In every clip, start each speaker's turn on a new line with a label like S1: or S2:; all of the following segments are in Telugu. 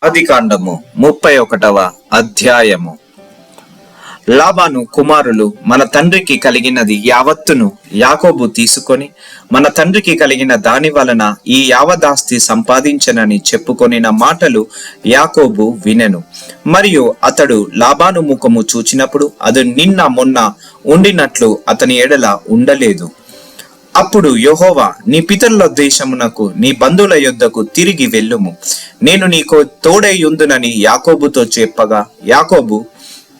S1: ఆదికాండము 31వ అధ్యాయము. లాబాను కుమారులు మన తండ్రికి కలిగినది యావత్తును యాకోబు తీసుకొని మన తండ్రికి కలిగిన దాని వలన ఈ యావదాస్తి సంపాదించనని చెప్పుకొనిన మాటలు యాకోబు వినెను. మరియు అతడు లాబాను ముఖము చూచినప్పుడు అది నిన్న మొన్న ఉండినట్లు అతని ఎడల ఉండలేదు. అప్పుడు యెహోవా, నీ పితరుల దేశమునకు నీ బంధువుల యొద్దకు తిరిగి వెళ్ళుము, నేను నీకు తోడై ఉందునని యాకోబుతో చెప్పగా, యాకోబు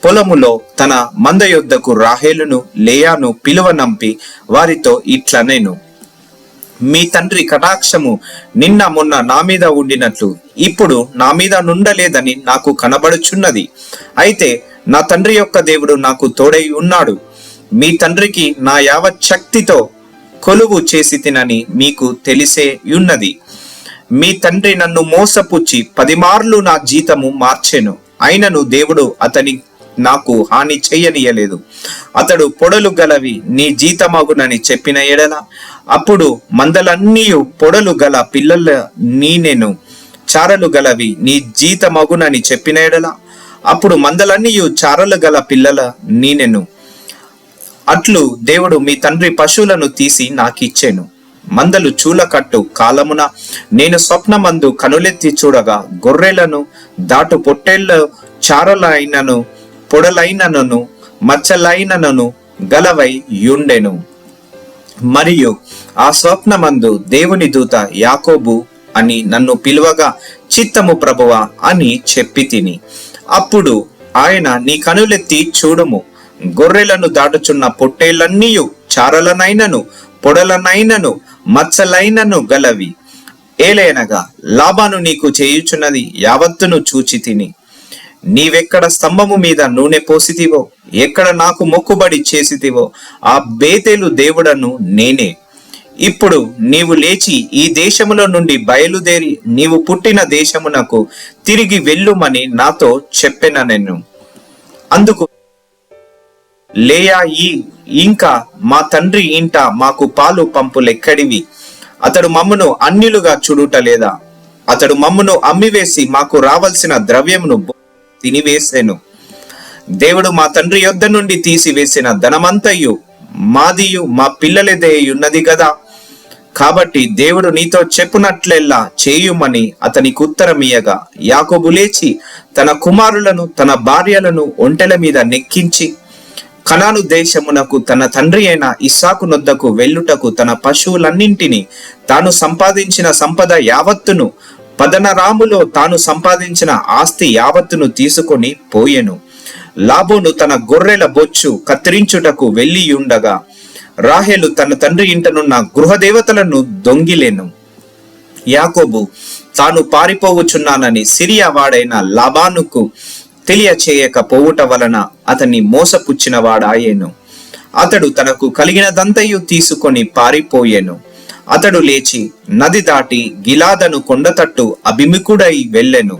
S1: పొలములో తన మంద యొద్దకు రాహేలును లేయాను పిలువనంపి వారితో ఇట్లనెను, మీ తండ్రి కటాక్షము నిన్న మొన్న నా మీద ఉండినట్లు ఇప్పుడు నా మీద నుండలేదని నాకు కనబడుచున్నది. అయితే నా తండ్రి యొక్క దేవుడు నాకు తోడై ఉన్నాడు. మీ తండ్రికి నా యావత్ శక్తితో కొలువు చేసి తినని మీకు తెలిసే ఉన్నది. మీ తండ్రి నన్ను మోసపుచ్చి 10 మార్లు నా జీతము మార్చెను, అయినను దేవుడు అతని నాకు హాని చెయ్యనీయలేదు. అతడు పొడలు గలవి నీ జీతమగునని చెప్పిన ఎడల అప్పుడు మందలన్నీ పొడలు గల పిల్లల నీనెను, చారలు గలవి నీ జీతమగునని చెప్పిన ఎడల అప్పుడు మందలన్నీ చారలు గల పిల్లల నీనెను. అట్లు దేవుడు మీ తండ్రి పశువులను తీసి నాకిచ్చెను. మందలు చూలకట్టు కాలమున నేను స్వప్నమందు కనులెత్తి చూడగా గొర్రెలను దాటు పొట్టేళ్ల చారలైనను పొడలైనను మచ్చలైనను గలవై యుండెను. మరియు ఆ స్వప్నమందు దేవుని దూత యాకోబు అని నన్ను పిలువగా, చిత్తము ప్రభువా అని చెప్పి తిని. అప్పుడు ఆయన, నీ కనులెత్తి చూడుము, గొర్రెలను దాటుచున్న పొట్టేళ్లన్నీయు చారలనైనను పొడలనైనను మచ్చలైనను గలవి. ఏలైనగా లాబాను నీకు చేయుచున్నది యావత్తును చూచి తిని. నీవెక్కడ స్తంభము మీద నూనె పోసితివో, ఎక్కడ నాకు మొక్కుబడి చేసితివో ఆ బేతేలు దేవుడను నేనే. ఇప్పుడు నీవు లేచి ఈ దేశములో నుండి బయలుదేరి నీవు పుట్టిన దేశమునకు తిరిగి వెళ్ళుమని నాతో చెప్పెననెను. అందుకు లేయా, ఇంకా మా తండ్రి ఇంట మాకు పాలు పంపులెక్కడివి? అతడు మమ్మును అన్యులుగా చూడుట లేదా? అతడు మమ్మును అమ్మివేసి మాకు రావలసిన ద్రవ్యమును తినివేసెను. దేవుడు మా తండ్రి యొద్ద నుండి తీసివేసిన ధనమంతయు మాదియు మా పిల్లలదే ఉన్నది కదా. కాబట్టి దేవుడు నీతో చెప్పునట్లెల్లా చేయుమని అతనికి ఉత్తరమియగా, యాకోబు లేచి తన కుమారులను తన భార్యలను ఒంటెల మీద నెక్కించి కనాను దేశమునకు తన తండ్రి అయిన ఇస్సాకు నొద్దకు వెళ్ళుటకు తన పశువులన్నింటినీ తాను సంపాదించిన సంపద యావత్తును పదనరాములో తాను సంపాదించిన ఆస్తి యావత్తును తీసుకొని పోయెను. లాబాను తన గొర్రెల బొచ్చు కత్తిరించుటకు వెళ్ళియుండగా రాహేలు తన తండ్రి ఇంటనున్న గృహదేవతలను దొంగిలెను. యాకోబు తాను పారిపోవచ్చున్నానని సిరియా వాడైన లాబానుకు తెలియచేయక పోవుట వలన అతన్ని మోసపుచ్చిన వాడాయేను. అతడు తనకు కలిగినదంతయు తీసుకొని పారిపోయెను. అతడు లేచి నది దాటి గిలాదను కొండతట్టు అభిముఖుడై వెళ్ళెను.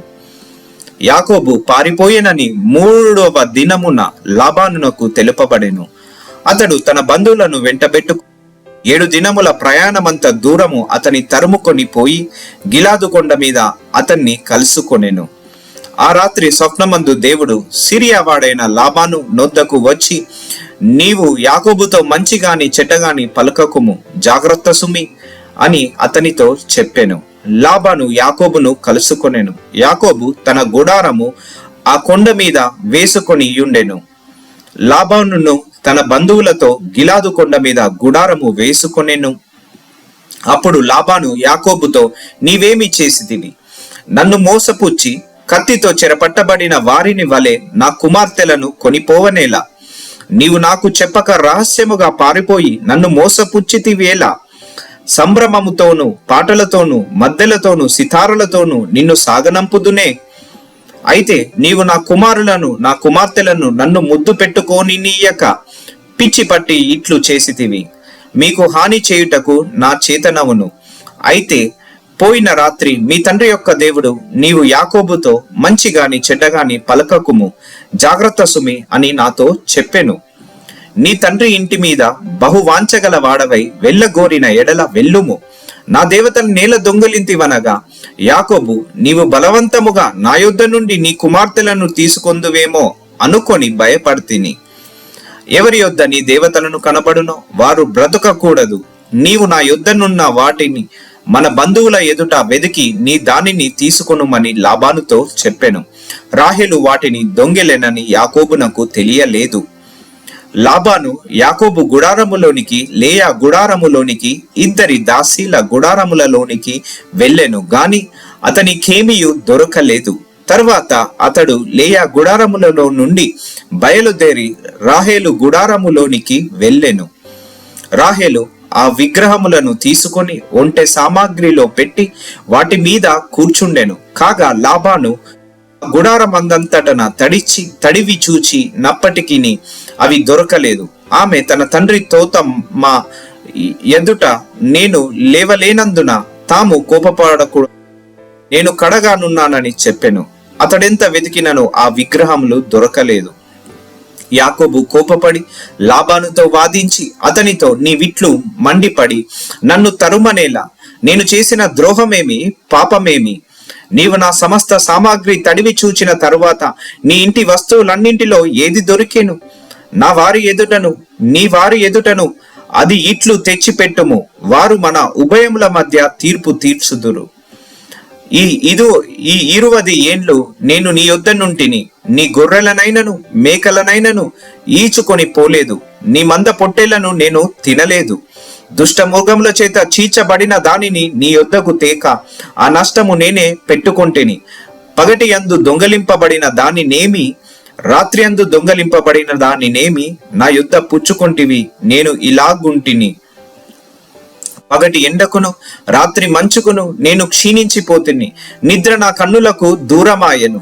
S1: యాకోబు పారిపోయెనని 3వ దినమున లాబానునకు తెలుపబడెను. అతడు తన బంధువులను వెంటబెట్టు 7 దినముల ప్రయాణమంత దూరము అతని తరుముకొని పోయి గిలాదు కొండ మీద అతన్ని కలుసుకొనెను. ఆ రాత్రి స్వప్నమందు దేవుడు సిరియా వాడైన లాబాను నొద్దకు వచ్చి, నీవు యాకోబుతో మంచిగాని చెడ్డగాని పలుకకుము, జాగ్రత్త సుమి అని అతనితో చెప్పెను. లాబాను యాకోబును కలుసుకొనెను. యాకోబు తన గుడారము ఆ కొండ మీద వేసుకొని యుండెను. లాబానును తన బంధువులతో గిలాదు కొండ మీద గుడారము వేసుకొనెను. అప్పుడు లాబాను యాకోబుతో, నీవేమి చేసితివి? నన్ను మోసపుచ్చి కత్తితో చెరపట్టబడిన వారిని వలె నా కుమార్తెలను కొనిపోవనేలా? నీవు నాకు చెప్పక రహస్యముగా పారిపోయి నన్ను మోసపుచ్చితివేలా? సంభ్రమముతోనూ పాటలతోనూ మద్దెలతోనూ సితారలతోనూ నిన్ను సాగనంపుదునే. అయితే నీవు నా కుమారులను నా కుమార్తెలను నన్ను ముద్దు పెట్టుకోనియక పిచ్చి పట్టి ఇట్లు చేసితివి. మీకు హాని చేయుటకు నా చేతనవును. అయితే పోయిన రాత్రి మీ తండ్రి యొక్క దేవుడు, నీవు యాకోబుతో మంచిగాని చెడ్డగాని పలకకుము, జాగ్రత్త సుమి అని నాతో చెప్పెను. నీ తండ్రి ఇంటి మీద బహువాంచగల వాడవై వెళ్ళగోరిన ఎడల వెళ్ళుము, నా దేవతను నేల దొంగిలింతివనగా, యాకోబు, నీవు బలవంతముగా నా యొద్ద నుండి నీ కుమార్తెలను తీసుకొందువేమో అనుకొని భయపడితిని. ఎవరి యొద్ద నీ దేవతలను కనబడునో వారు బ్రతకకూడదు. నీవు నా యొద్దనున్న వాటిని మన బంధువుల ఎదుట వెదికి నీ దానిని తీసుకొనుమని లాబానుతో చెప్పెను. రాహేలు వాటిని దొంగిలెనని యాకోబునకు తెలియలేదు. లాబాను యాకోబు గుడారములోనికి, లేయా గుడారములోనికి, ఇద్దరి దాసీల గుడారములలోనికి వెళ్ళెను గాని అతనికేమీయు దొరకలేదు. తర్వాత అతడు లేయా గుడారములలో నుండి బయలుదేరి రాహేలు గుడారములోనికి వెళ్ళెను. రాహేలు ఆ విగ్రహములను తీసుకొని ఒంటె సామాగ్రిలో పెట్టి వాటి మీద కూర్చుండెను. కాగా లాబాను గుడారమందంతటన తడివి చూచి నప్పటికిని అవి దొరకలేదు. ఆమె తన తండ్రి తోతమ్మ ఎదుట నేను లేవలేనందున తాము కోపపడకూడదు, నేను కడగానున్నానని చెప్పెను. అతడెంత వెతికినను ఆ విగ్రహములు దొరకలేదు. యాకోబు కోపపడి లాబానుతో వాదించి అతనితో, నీ విట్లు మండిపడి నన్ను తరుమనేలా, నేను చేసిన ద్రోహమేమి, పాపమేమి? నీవు నా సమస్త సామాగ్రి తడివి చూచిన తరువాత నీ ఇంటి వస్తువులన్నింటిలో ఏది దొరికేను? నా వారి ఎదుటను నీ వారి ఎదుటను అది ఇట్లు తెచ్చిపెట్టుము, వారు మన ఉభయముల మధ్య తీర్పు తీర్చుదురు. ఈ 20 ఏండ్లు నేను నీ యొద్ద నుంటిని, నీ గొర్రెలనైనను మేకలనైనను ఈచుకొని పోలేదు, నీ మంద పొట్టేళ్లను నేను తినలేదు. దుష్ట మృగముల చేత చీచబడిన దానిని నీ యొద్దకు తేక ఆ నష్టము నేనే పెట్టుకొంటిని. పగటి యందు దొంగలింపబడిన దానినేమి, రాత్రి యందు దొంగలింపబడిన దానినేమి నా యొద్ద పుచ్చుకొంటివి. నేను ఇలాగుంటిని, పగటి ఎండకును రాత్రి మంచుకును నేను క్షీణించిపోతిని. నిద్ర నా కన్నులకు దూరమాయెను.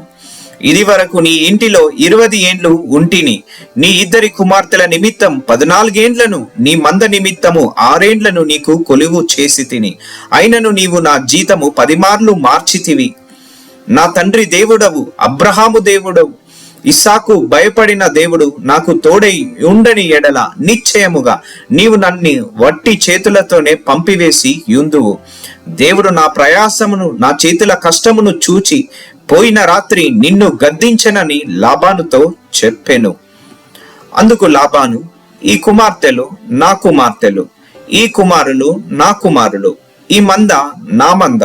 S1: ఇది వరకు నీ ఇంటిలో 20 ఏండ్లు ఉంటిని. నీ ఇద్దరి కుమార్తెల నిమిత్తం 14 ఏండ్లను, నీ మంద నిమిత్తము 6 ఏండ్లను నీకు కొలువు చేసి తిని. అయినను నీవు నా జీతము 10 మార్లు మార్చితివి. నా తండ్రి దేవుడవు, అబ్రహాము దేవుడవు, ఇస్సాకు భయపడిన దేవుడు నాకు తోడై ఉండని ఎడల నిశ్చయముగా నీవు నన్ను వట్టి చేతులతోనే పంపివేసి యుందువు. దేవుడు నా ప్రయాసమును, నా చేతుల కష్టమును చూచి పోయిన రాత్రి నిన్ను గద్దించనని లాబానుతో చెప్పెను. అందుకు లాబాను, ఈ కుమార్తెలు నా కుమార్తెలు, ఈ కుమారులు నా కుమారులు, ఈ మంద నా మంద,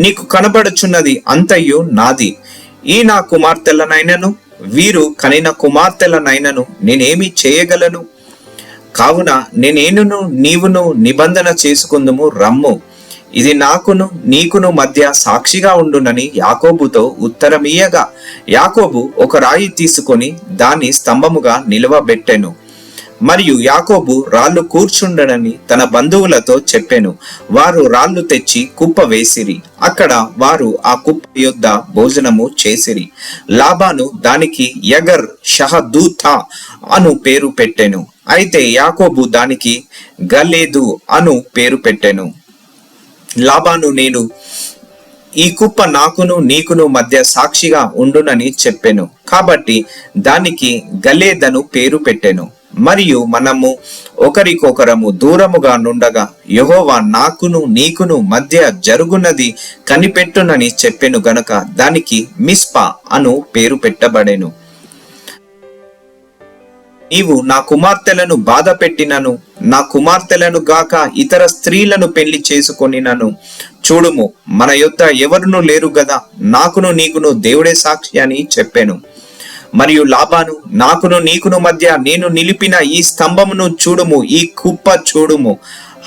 S1: నీకు కనబడుచున్నది అంతయు నాది. ఈ నా కుమార్తెలనైనను వీరు కనిన కుమార్తెలనైనను నేనేమి చేయగలను? కావున నేనేనును నీవును నిబంధన చేసుకుందుము రమ్ము. ఇది నాకును నీకును మధ్య సాక్షిగా ఉండునని యాకోబుతో ఉత్తరమీయగా, యాకోబు ఒక రాయి తీసుకొని దాన్ని స్తంభముగా నిలవబెట్టెను. మరియు యాకోబు రాళ్ళు కూర్చుండనని తన బంధువులతో చెప్పెను. వారు రాళ్ళు తెచ్చి కుప్ప వేసిరి. అక్కడ వారు ఆ కుప్ప యొద్ద భోజనము చేసిరి. లాబాను దానికి యగర్ షహదూతా అను పేరు పెట్టెను. అయితే యాకోబు దానికి గలేదు అను పేరు పెట్టెను. లాబాను, నేను ఈ కుప్ప నాకును నీకును మధ్య సాక్షిగా ఉండునని చెప్పెను. కాబట్టి దానికి గలేదను పేరు పెట్టెను. మరియు మనము ఒకరికొకరము దూరముగా నుండగా యెహోవా నాకును నీకును మధ్య జరుగునది కనిపెట్టునని చెప్పెను గనుక దానికి మిస్పా అను పేరు పెట్టబడెను. నీవు నా కుమార్తెలను బాధ పెట్టినను, నా కుమార్తెలను గాక ఇతర స్త్రీలను పెళ్లి చేసుకొనినను చూడుము, మన యొద్ద ఎవరును లేరు గదా, నాకును నీకును దేవుడే సాక్షి అని చెప్పెను. మరియు లాబాను, నాకును నీకును మధ్య నేను నిలిపిన ఈ స్తంభమును చూడుము, ఈ కుప్ప చూడుము.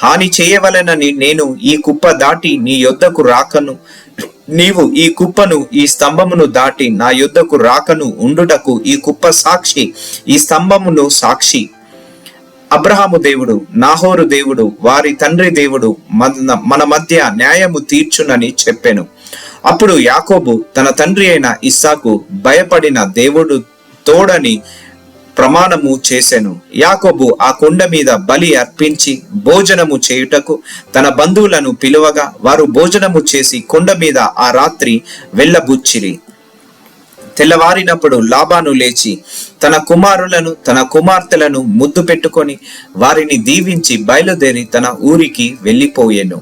S1: హాని చేయవలెనని నేను ఈ కుప్ప దాటి నీ యొద్దకు రాకను, నీవు ఈ కుప్పను ఈ స్తంభమును దాటి నా యొద్దకు రాకను ఉండుటకు ఈ కుప్ప సాక్షి, ఈ స్తంభమును సాక్షి. అబ్రహాము దేవుడు, నాహోరు దేవుడు, వారి తండ్రి దేవుడు మన మధ్య న్యాయము తీర్చునని చెప్పెను. అప్పుడు యాకోబు తన తండ్రి అయిన ఇస్సాకు భయపడిన దేవుడు తోడని ప్రమాణము చేసెను. యాకోబు ఆ కొండ మీద బలి అర్పించి భోజనము చేయుటకు తన బంధువులను పిలువగా వారు భోజనము చేసి కొండ మీద ఆ రాత్రి వెళ్ళబుచ్చిరి. తెల్లవారినప్పుడు లాబాను లేచి తన కుమారులను తన కుమార్తెలను ముద్దు పెట్టుకొని వారిని దీవించి బయలుదేరి తన ఊరికి వెళ్ళిపోయెను.